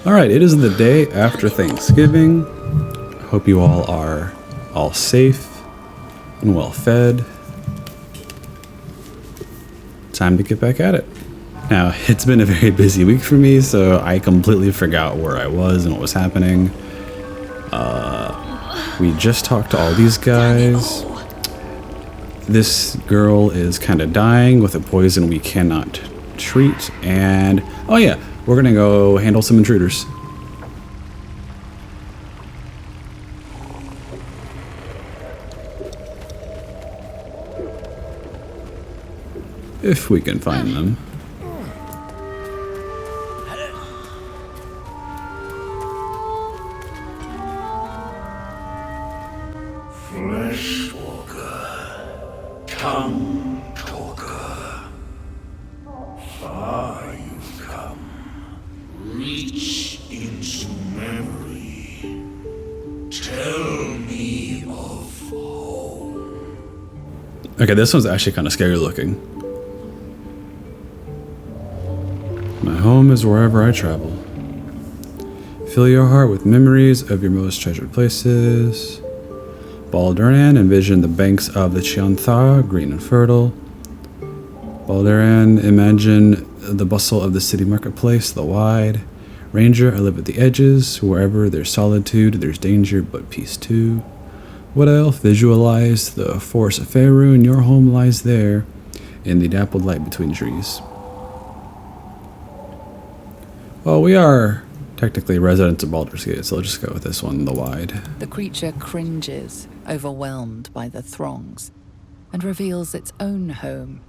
Alright, it is the day after Thanksgiving. Hope you all are all safe and well fed. Time to get back at it. Now, it's been a very busy week for me, so I completely forgot where I was and what was happening. We just talked to all these guys. This girl is kind of dying with a poison we cannot treat, and oh yeah, we're gonna go handle some intruders. If we can find them. Fleshwalker, tongue talker, far you've come. Reach into memory. Tell me of home. Okay, this one's actually kind of scary looking. My home is wherever I travel. Fill your heart with memories of your most treasured places. Baldur, envision the banks of the Chiantha, green and fertile. Baldur, imagine the bustle of the city marketplace, the wide. Ranger, I live at the edges. Wherever there's solitude, there's danger, but peace too. What elf, visualize the forest of Faerun. Your home lies there, in the dappled light between trees. Well, we are technically residents of Baldur's Gate, so I'll just go with this one, the wide. The creature cringes, overwhelmed by the throngs, and reveals its own home,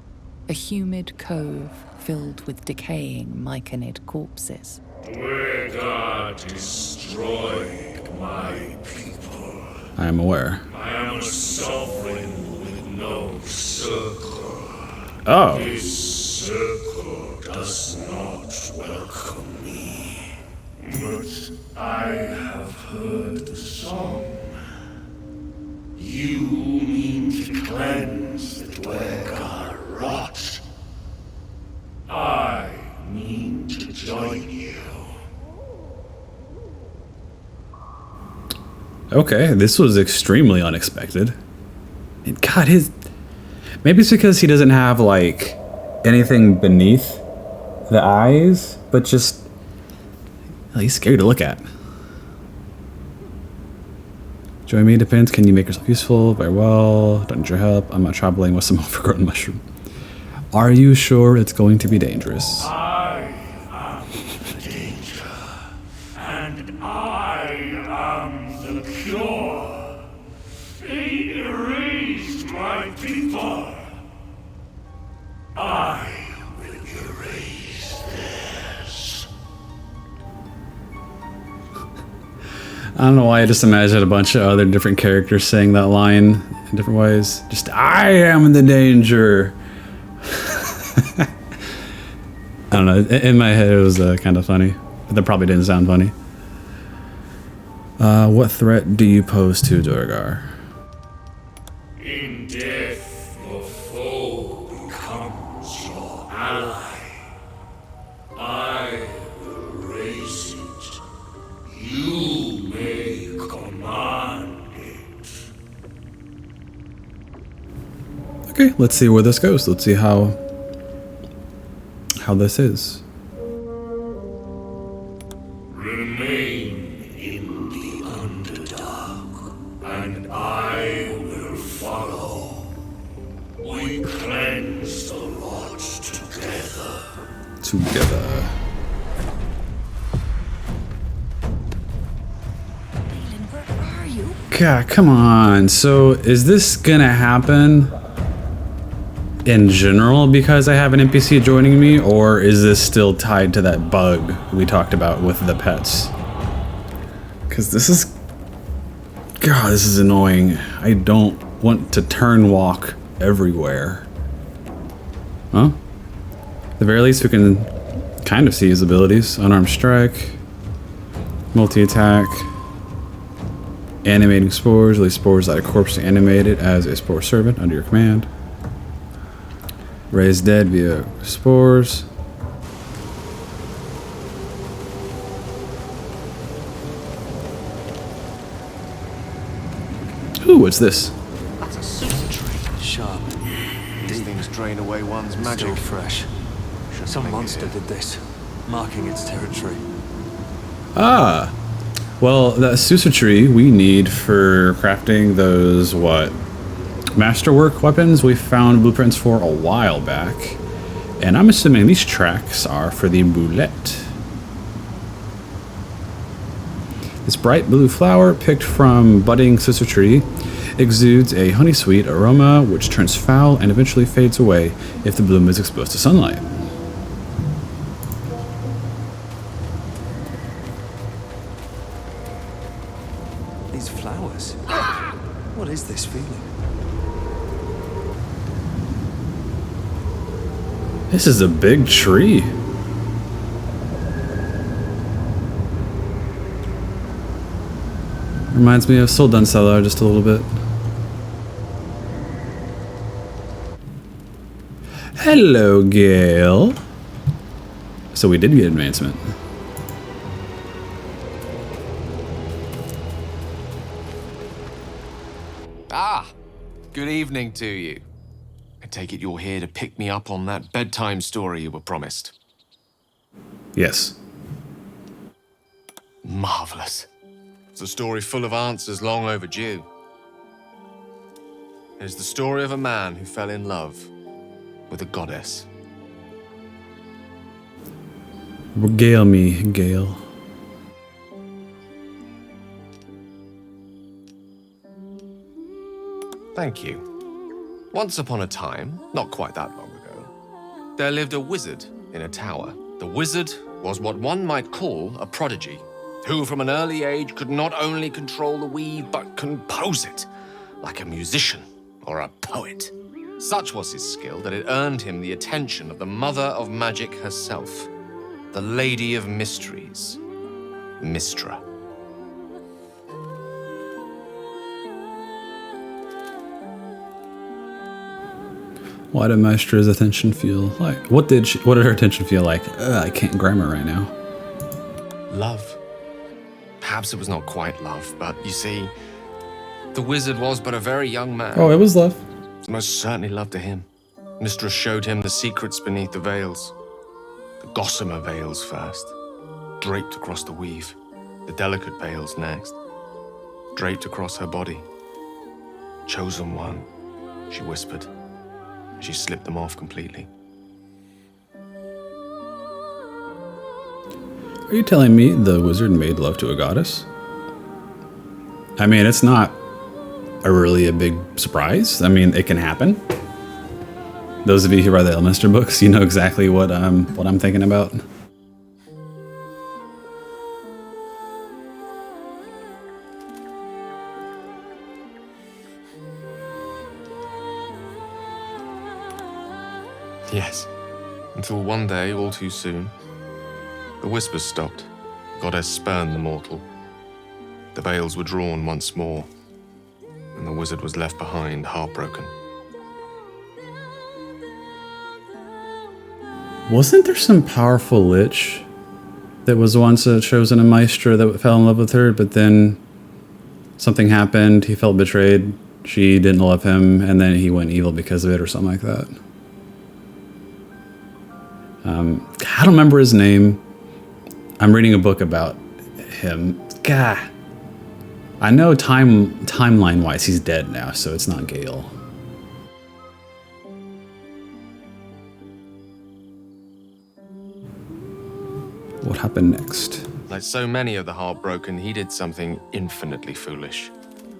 a humid cove filled with decaying myconid corpses. Where God destroyed my people. I am aware. I am a sovereign with no circle. Oh. This circle does not welcome me. But I have heard the song. You mean to cleanse the Dwergar rot. I mean to join you. Okay, this was extremely unexpected. And God, maybe it's because he doesn't have, like, anything beneath the eyes, but just... he's scary to look at. Join me depends. Can you make yourself useful? Very well. Don't need your help. I'm not traveling with some overgrown mushroom. Are you sure it's going to be dangerous? I am the danger, and I am the cure. They erased my people. I will erase theirs. I don't know why I just imagined a bunch of other different characters saying that line in different ways. Just, I am the danger. I don't know. In my head, it was kind of funny, but that probably didn't sound funny. What threat do you pose to Durgar? In death, your foe becomes your ally. I will raise it. You may command it. Okay, let's see where this goes. Let's see how this is. Remain in the Underdark, and I will follow. We cleanse the rot together. Together. Where are you? God, come on. So, is this gonna happen in general because I have an NPC joining me, or is this still tied to that bug we talked about with the pets? Because this is... God, this is annoying. I don't want to turn walk everywhere. Well, at the very least we can kind of see his abilities. Unarmed strike, multi-attack, animating spores, release spores that a corpse animated as a spore servant under your command. Raise dead via spores. Ooh, what's this? That's a super tree. Sharp. These things drain away one's magic. Still fresh. Shouldn't Some make it monster here. did this, marking its territory. Ah. Well, that Susa tree we need for crafting those, masterwork weapons we found blueprints for a while back. And I'm assuming these tracks are for the boulette. This bright blue flower, picked from budding Susa tree, exudes a honey-sweet aroma which turns foul and eventually fades away if the bloom is exposed to sunlight. These flowers. What is this feeling? This is a big tree. Reminds me of Soul Cellar just a little bit. Hello, Gale. So we did get advancement. Ah, good evening to you. I take it you're here to pick me up on that bedtime story you were promised. Yes. Marvelous. It's a story full of answers long overdue. It is the story of a man who fell in love with a goddess. Regale me, Gale. Thank you. Once upon a time, not quite that long ago, there lived a wizard in a tower. The wizard was what one might call a prodigy, who from an early age could not only control the weave, but compose it, like a musician or a poet. Such was his skill that it earned him the attention of the mother of magic herself, the Lady of Mysteries, Mystra. Why did Maestra's attention feel like? What did her attention feel like? I can't grammar right now. Love. Perhaps it was not quite love, but you see, the wizard was but a very young man. Oh, it was love. It was most certainly love to him. Mistress showed him the secrets beneath the veils. The gossamer veils first, draped across the weave. The delicate veils next, draped across her body. Chosen one, she whispered. She slipped them off completely. Are you telling me the wizard made love to a goddess? I mean, it's not really a big surprise. I mean, it can happen. Those of you who read the Elminster books, you know exactly what I'm thinking about. Yes, until one day, all too soon, the whispers stopped. The goddess spurned the mortal. The veils were drawn once more, and the wizard was left behind, heartbroken. Wasn't there some powerful lich that was once chosen a maestra that fell in love with her, but then something happened, he felt betrayed, she didn't love him, and then he went evil because of it or something like that? I don't remember his name. I'm reading a book about him. Gah. I know timeline-wise he's dead now, so it's not Gale. What happened next? Like so many of the heartbroken, he did something infinitely foolish.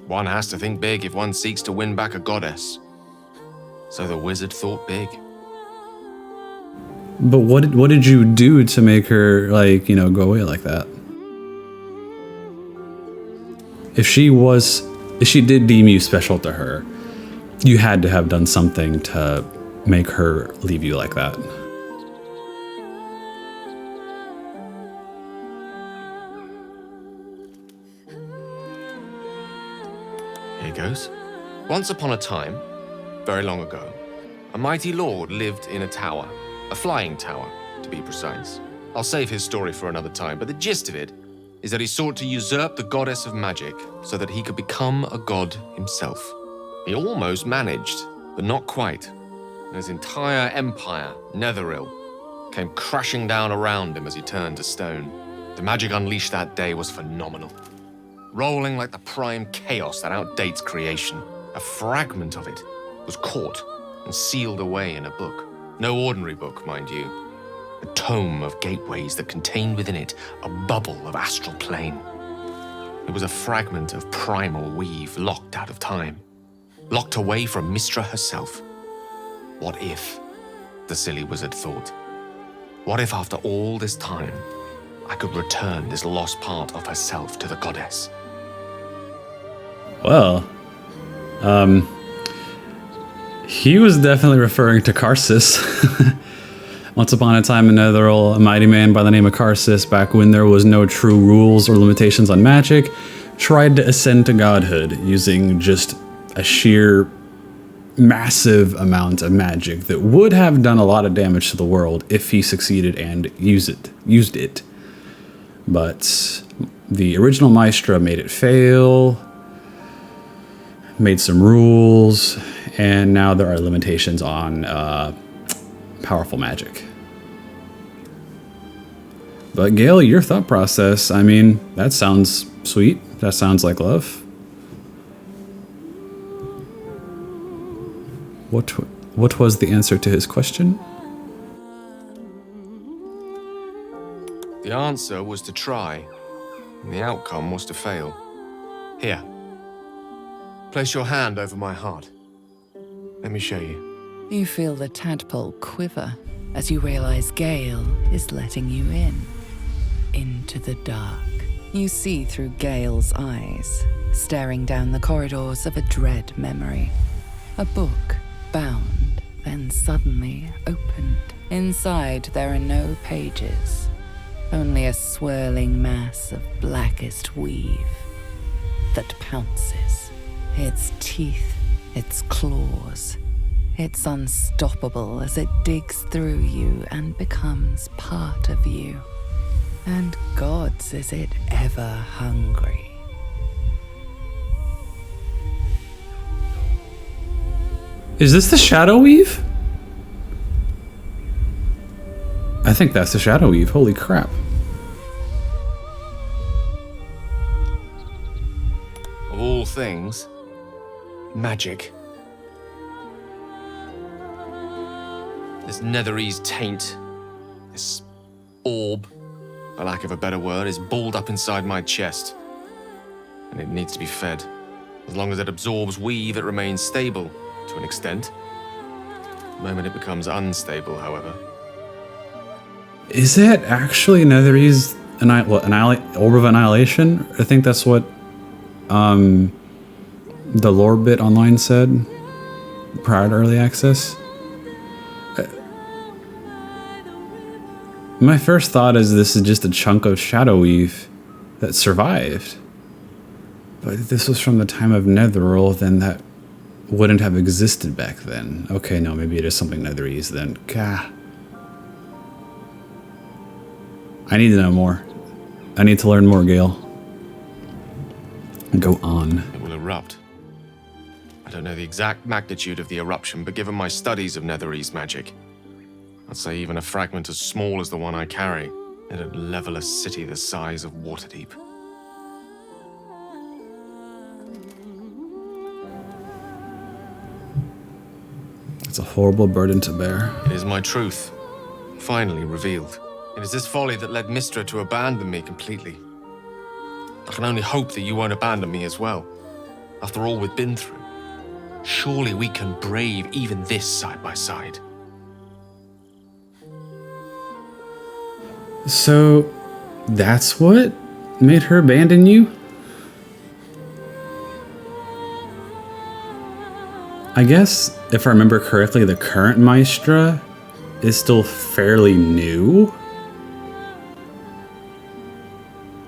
One has to think big if one seeks to win back a goddess. So the wizard thought big. But what did you do to make her, like, you know, go away like that? If she did deem you special to her, you had to have done something to make her leave you like that. Here goes. Once upon a time, very long ago, a mighty lord lived in a tower. A flying tower, to be precise. I'll save his story for another time, but the gist of it is that he sought to usurp the goddess of magic so that he could become a god himself. He almost managed, but not quite. And his entire empire, Netheril, came crashing down around him as he turned to stone. The magic unleashed that day was phenomenal. Rolling like the prime chaos that outdates creation, a fragment of it was caught and sealed away in a book. No ordinary book, mind you. A tome of gateways that contained within it a bubble of astral plane. It was a fragment of primal weave locked out of time, locked away from Mystra herself. What if, the silly wizard thought, what if after all this time, I could return this lost part of herself to the goddess? Well, he was definitely referring to Karsus. Once upon a time in Netheril, a mighty man by the name of Karsus, back when there was no true rules or limitations on magic, tried to ascend to godhood using just a sheer massive amount of magic that would have done a lot of damage to the world if he succeeded and used it. But the original Maestra made it fail, made some rules, and now there are limitations on powerful magic. But Gale, your thought process, I mean, that sounds sweet. That sounds like love. What was the answer to his question? The answer was to try, and the outcome was to fail. Here. Place your hand over my heart. Let me show you. You feel the tadpole quiver as you realize Gale is letting you in. Into the dark. You see through Gale's eyes, staring down the corridors of a dread memory. A book, bound, then suddenly opened. Inside there are no pages, only a swirling mass of blackest weave that pounces. Its teeth, its claws. It's unstoppable as it digs through you and becomes part of you. And gods, is it ever hungry. Is this the Shadow Weave? I think that's the Shadow Weave. Holy crap. Of all things, magic. This Netherese taint, this orb, for lack of a better word, is balled up inside my chest. And it needs to be fed. As long as it absorbs weave, it remains stable, to an extent. The moment it becomes unstable, however. Is that actually Netherese Orb of Annihilation? I think that's what the lore bit online said prior to early access. My first thought is this is just a chunk of Shadow Weave that survived. But if this was from the time of Netheril, then that wouldn't have existed back then. Okay, no, maybe it is something Netherese then. Gah. I need to know more. I need to learn more, Gale. Go on. It will erupt. I don't know the exact magnitude of the eruption, but given my studies of Netherese magic, I'd say even a fragment as small as the one I carry, it'd level a city the size of Waterdeep. It's a horrible burden to bear. It is my truth, finally revealed. It is this folly that led Mystra to abandon me completely. I can only hope that you won't abandon me as well. After all we've been through, surely we can brave even this side by side. So, that's what made her abandon you? I guess, if I remember correctly, the current Maestra is still fairly new.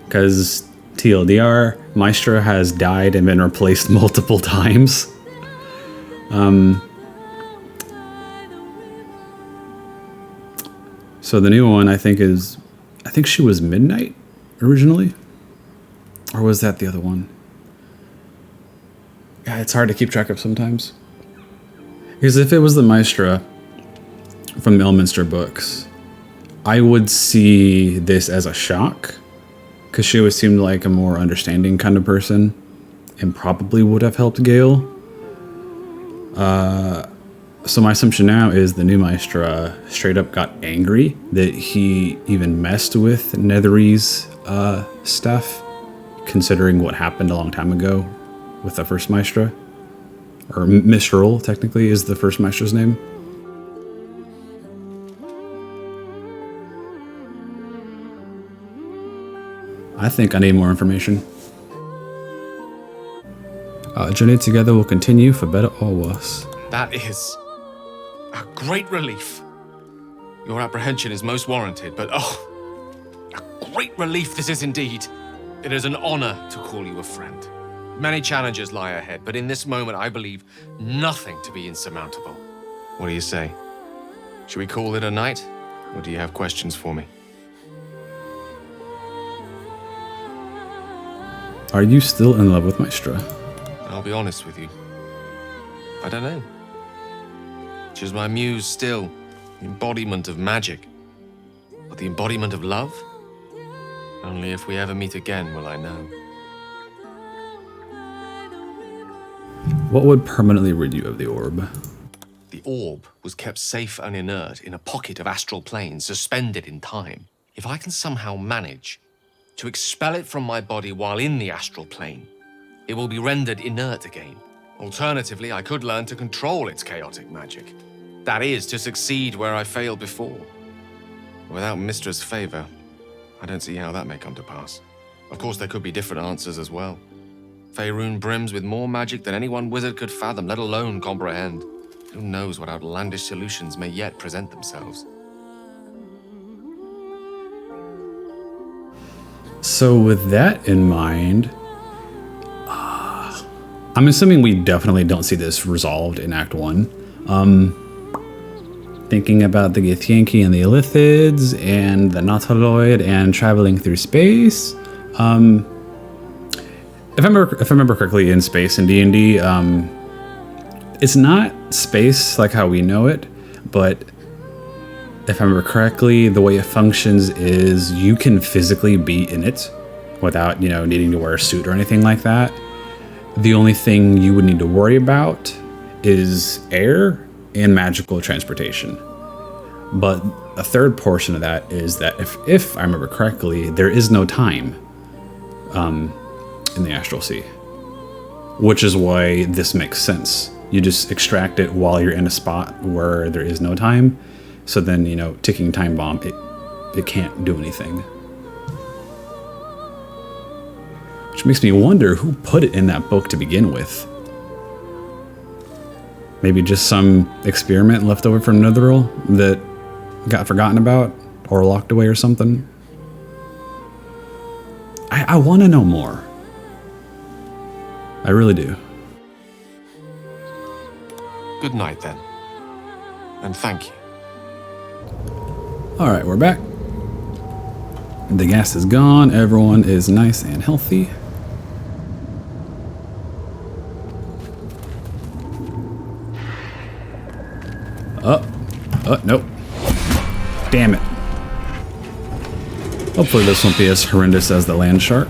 Because TLDR, Maestra has died and been replaced multiple times. So the new one, I think she was Midnight originally. Or was that the other one? Yeah, it's hard to keep track of sometimes. Because if it was the Maestra from the Elminster books, I would see this as a shock. Because she always seemed like a more understanding kind of person. And probably would have helped Gale. So my assumption now is the new Maestra straight up got angry that he even messed with Nethery's stuff, considering what happened a long time ago with the first Maestra. Or Mistral, technically, is the first Maestra's name. I think I need more information. Our journey together will continue for better or worse. That is a great relief. Your apprehension is most warranted, but oh, a great relief this is indeed. It is an honor to call you a friend. Many challenges lie ahead, but in this moment I believe nothing to be insurmountable. What do you say? Should we call it a night, or do you have questions for me? Are you still in love with Maestra? I'll be honest with you. I don't know. She's my muse still, the embodiment of magic. But the embodiment of love? Only if we ever meet again will I know. What would permanently rid you of the orb? The orb was kept safe and inert in a pocket of astral plane, suspended in time. If I can somehow manage to expel it from my body while in the astral plane, it will be rendered inert again. Alternatively, I could learn to control its chaotic magic. That is, to succeed where I failed before. Without Mistra's favor, I don't see how that may come to pass. Of course, there could be different answers as well. Faerun brims with more magic than any one wizard could fathom, let alone comprehend. Who knows what outlandish solutions may yet present themselves. So with that in mind, I'm assuming we definitely don't see this resolved in Act 1. Thinking about the Githyanki and the Illithids and the Nautiloid and traveling through space. If I remember correctly, in space in D&D, it's not space like how we know it, but if I remember correctly, the way it functions is you can physically be in it without, needing to wear a suit or anything like that. The only thing you would need to worry about is air and magical transportation. But a third portion of that is that if I remember correctly, there is no time in the Astral Sea, which is why this makes sense. You just extract it while you're in a spot where there is no time. So then, ticking time bomb, it can't do anything. Which makes me wonder who put it in that book to begin with. Maybe just some experiment left over from Netheril that got forgotten about or locked away or something. I want to know more. I really do. Good night, then. And thank you. Alright, we're back. The gas is gone. Everyone is nice and healthy. Nope. Damn it. Hopefully this won't be as horrendous as the land shark.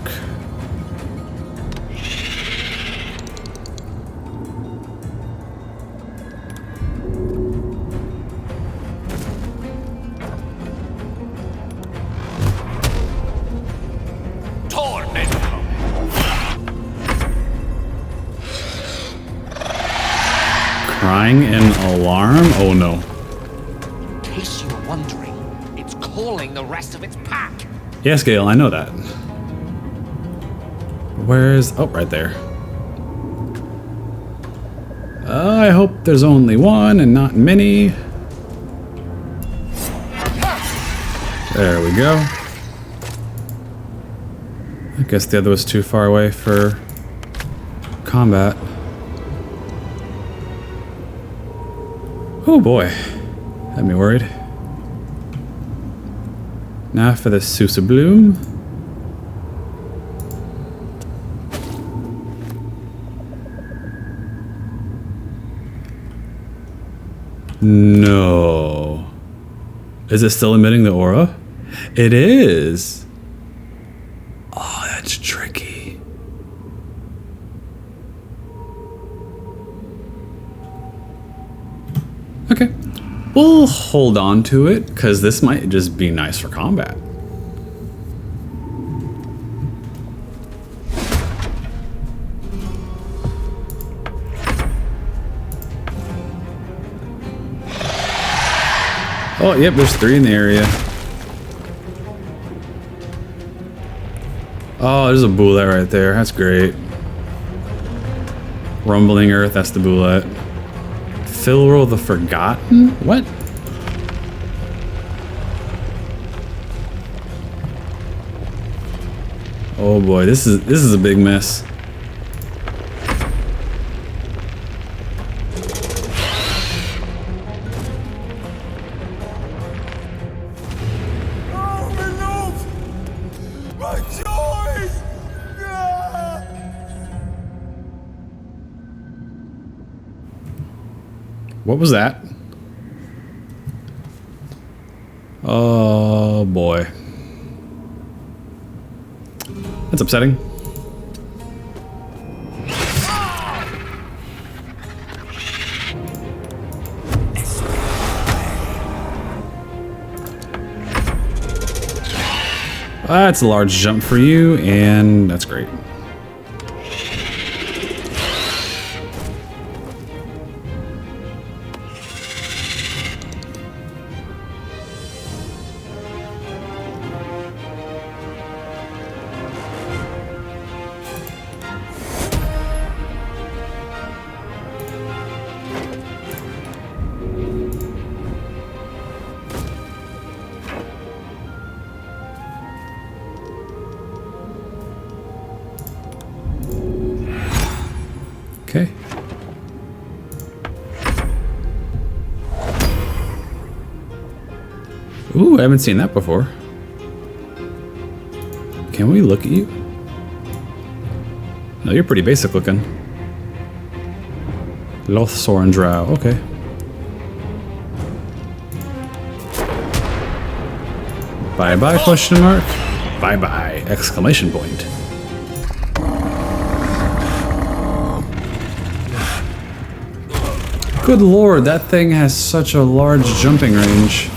Crying in alarm? Oh no. In case you were wondering, it's calling the rest of its pack. Yes, Gale, I know that. Where's... Oh, right there. I hope there's only one and not many. There we go. I guess the other was too far away for combat. Oh boy, had me worried. Now for the Sousa Bloom. No. Is it still emitting the aura? It is. Oh, that's tricky. Okay. We'll hold on to it, because this might just be nice for combat. Oh, yep, there's 3 in the area. Oh, there's a bullet right there. That's great. Rumbling Earth, that's the bullet. Filro the Forgotten? What? Oh boy, this is a big mess. What was that? Oh boy. That's upsetting. That's a large jump for you, and that's great. Okay. Ooh, I haven't seen that before. Can we look at you? No, you're pretty basic looking. Lothsor and Drow, okay. Bye-bye, question mark? Bye-bye, exclamation point. Good lord, that thing has such a large jumping range.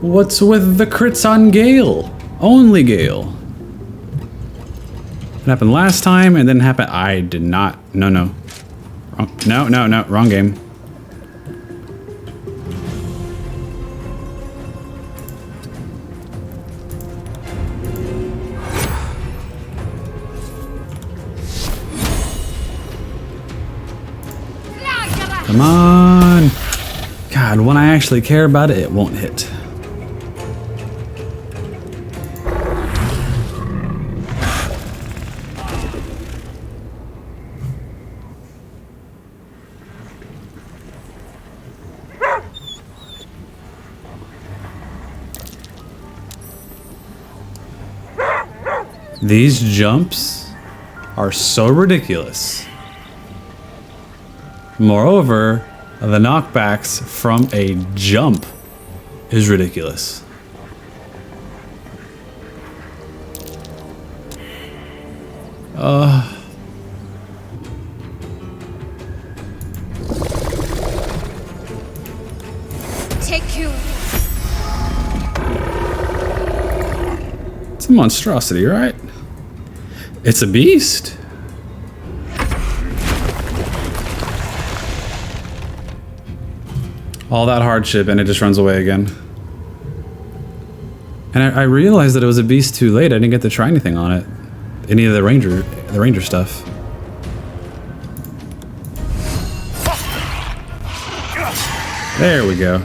What's with the crits on Gale? Only Gale. It happened last time and then happened. I did not. No. Wrong. No. Wrong game. Come on. God, when I actually care about it, it won't hit. These jumps are so ridiculous. Moreover, the knockbacks from a jump is ridiculous. Take you. It's a monstrosity, right? It's a beast. All that hardship and it just runs away again. And I realized that it was a beast too late. I didn't get to try anything on it. Any of the ranger stuff. There we go.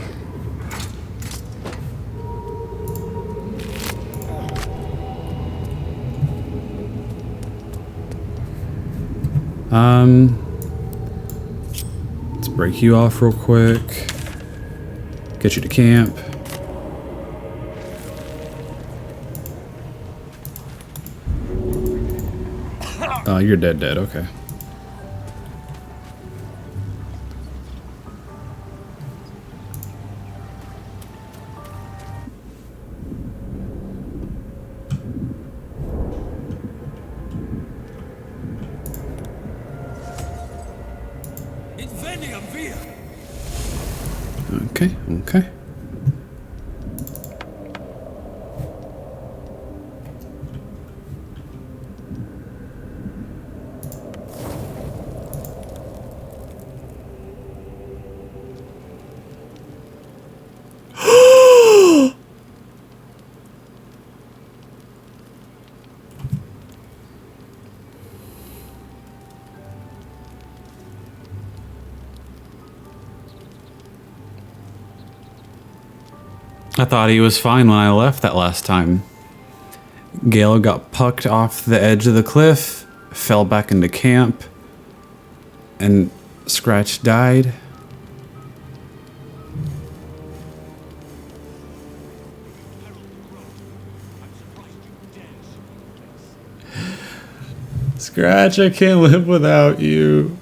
Let's break you off real quick. Get you to camp. Oh, you're dead, okay. Okay, okay. I thought he was fine when I left that last time. Gale got pucked off the edge of the cliff, fell back into camp, and Scratch died. Scratch, I can't live without you.